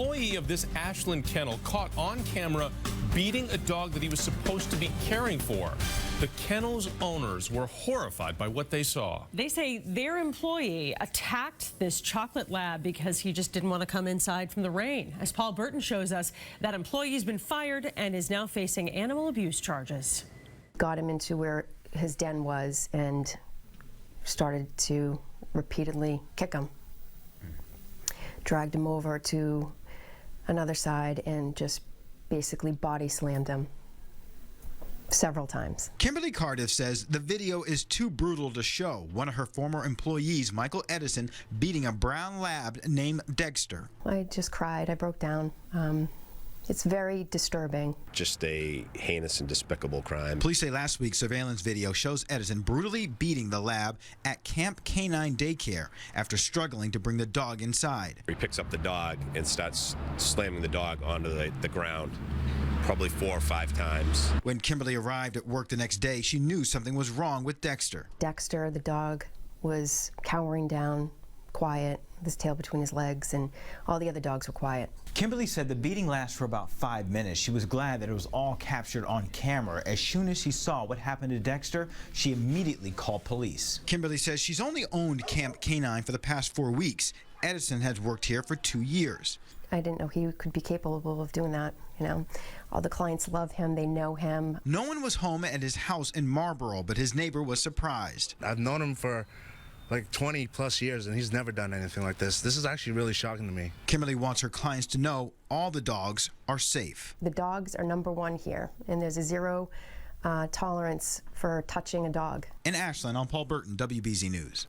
employee of this Ashland kennel caught on camera beating a dog that he was supposed to be caring for. The kennel's owners were horrified by what they saw. They say their employee attacked this chocolate lab because he just didn't want to come inside from the rain. As Paul Burton shows us, that employee's been fired and is now facing animal abuse charges. Got him into where his den was and started to repeatedly kick him. Dragged him over to another side and just basically body slammed him several times. Kimberly Cardiff says the video is too brutal to show. One of her former employees, Michael Edison, beating a brown lab named Dexter. I just cried. I broke down. It's very disturbing. Just a heinous and despicable crime. Police say last week's surveillance video shows Edison brutally beating the lab at Camp Canine Daycare after struggling to bring the dog inside. He picks up the dog and starts slamming the dog onto the ground, probably 4 or 5 times. When Kimberly arrived at work the next day, she knew something was wrong with Dexter. Dexter, the dog, was cowering down, quiet, with his tail between his legs, and all the other dogs were quiet. Kimberly said the beating lasted for about 5 minutes. She was glad that it was all captured on camera. As soon as she saw what happened to Dexter, she immediately called police. Kimberly says she's only owned Camp Canine for the past 4 weeks. Edison has worked here for 2 years. I didn't know he could be capable of doing that, you know. All the clients love him, they know him. No one was home at his house in Marlboro, but his neighbor was surprised. I've known him for like 20 plus years and he's never done anything like this. This is actually really shocking to me. Kimberly wants her clients to know all the dogs are safe. The dogs are #1 here, and there's a zero tolerance for touching a dog. In Ashland, I'm Paul Burton, WBZ News.